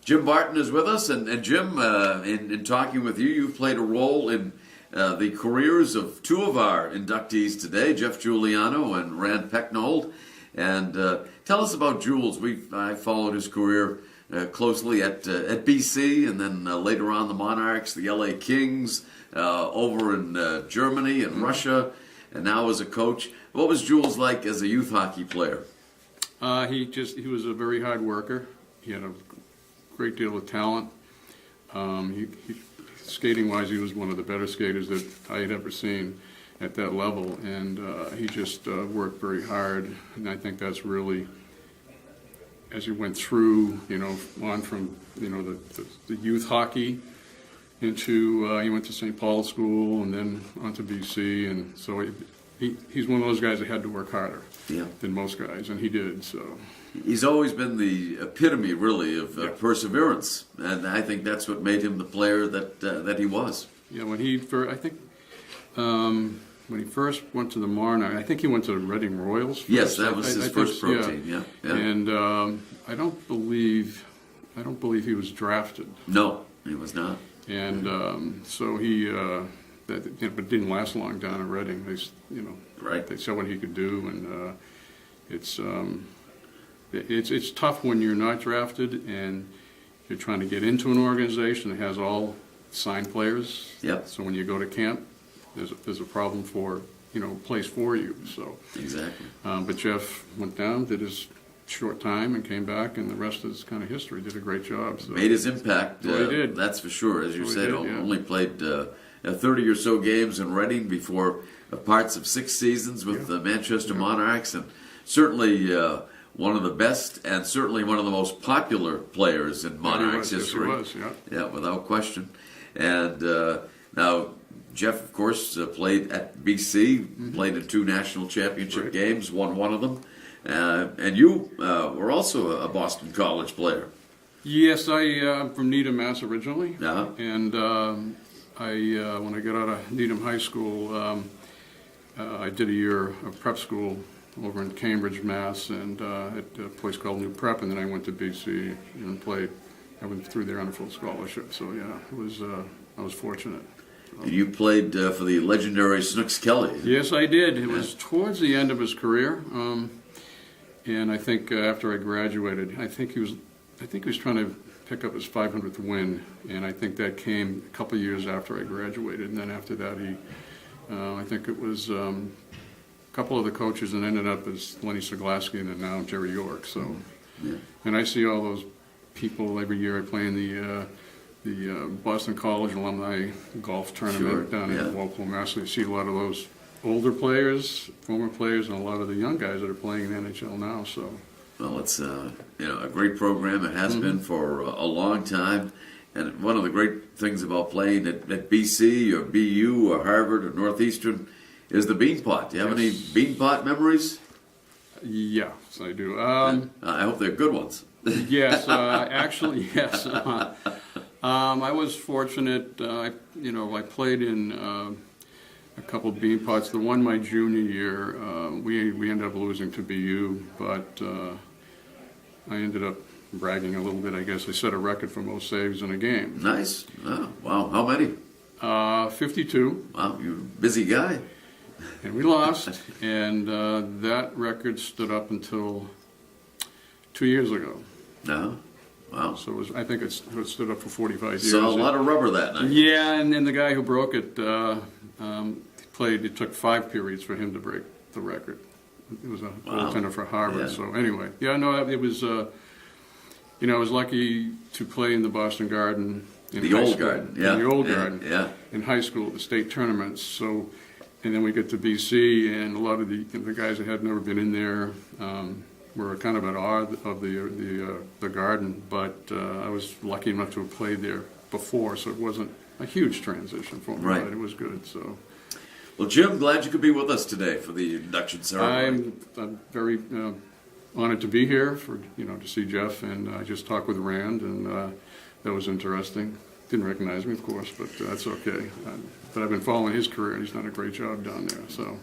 Jim Barton is with us, and Jim, in talking with you, you've played a role in the careers of two of our inductees today, Jeff Giuliano and Rand Pecknold. And tell us about Jules. I followed his career closely at BC, and then later on the Monarchs, the LA Kings, over in Germany and Russia, and now as a coach. What was Jules like as a youth hockey player? He was a very hard worker. He had a great deal of talent. Skating-wise, he was one of the better skaters that I had ever seen at that level, and he just worked very hard. And I think that's really, as he went through, on from the youth hockey into he went to St. Paul School and then on to BC, and so he's one of those guys that had to work harder than most guys, and he did. So he's always been the epitome, really, of perseverance, and I think that's what made him the player that he was. Yeah, when he first went to the Monarch, I think he went to the Reading Royals first. Yes, that was his first pro team. Yeah. And I don't believe he was drafted. No, he was not. And so he, but didn't last long down in Reading. They saw what he could do, and it's tough when you're not drafted and you're trying to get into an organization that has all signed players. Yep. So when you go to camp, there's a problem for place for you. So exactly. But Jeff went down, did his short time, and came back, and the rest is kind of history. Did a great job. So. Made his impact. He did. That's for sure. As you said, did, only played 30 or so games in Reading before parts of 6 seasons with the Manchester Monarchs, and certainly one of the best and certainly one of the most popular players in Monarchs history. Yes, he was, yeah, without question. And now Jeff, of course, played at BC, played in 2 national championship games, won one of them. And you were also a Boston College player. Yes, I'm from Needham, Mass. originally. And when I got out of Needham High School, I did a year of prep school over in Cambridge, Mass. and at a place called New Prep, and then I went to BC and played. I went through there on a full scholarship, so I was fortunate. And you played for the legendary Snooks Kelly. Yes, I did. It was towards the end of his career, and I think after I graduated, I think he was trying to pick up his 500th win, and I think that came a couple of years after I graduated. And then after that, I think it was a couple of the coaches, and ended up as Lenny Seglaski and then now Jerry York. So, and I see all those people every year. I play in the Boston College alumni golf tournament down in Walpole, Mass. You see a lot of those older players, former players, and a lot of the young guys that are playing in the NHL now. So, well, it's a great program. It has been for a long time, and one of the great things about playing at BC or BU or Harvard or Northeastern is the Beanpot. Do you have any Beanpot memories? Yes, I do. I hope they're good ones. Yes, actually, yes. I was fortunate. I played in a couple of Beanpots. The one my junior year, we ended up losing to BU, but I ended up bragging a little bit. I guess I set a record for most saves in a game. Nice. Oh, wow. How many? 52. Wow, you're a busy guy. And we lost, and that record stood up until 2 years ago. No. Wow. So I think it stood up for 45 years. Saw a lot of rubber that night. Yeah, and then the guy who broke it it took 5 periods for him to break the record. It was a goaltender for Harvard. Yeah. So anyway, it was, I was lucky to play in the Boston Garden. The old Garden. Yeah. The old Garden. Yeah. In high school, the state tournaments. So, and then we get to BC, and a lot of the guys that had never been in there were kind of at awe of the Garden, but I was lucky enough to have played there before, so it wasn't a huge transition for me, but it was good. So, well, Jim, glad you could be with us today for the induction ceremony. I'm very honored to be here to see Jeff, and I just talked with Rand, and that was interesting. Didn't recognize me, of course, but that's okay. But I've been following his career, and he's done a great job down there. So.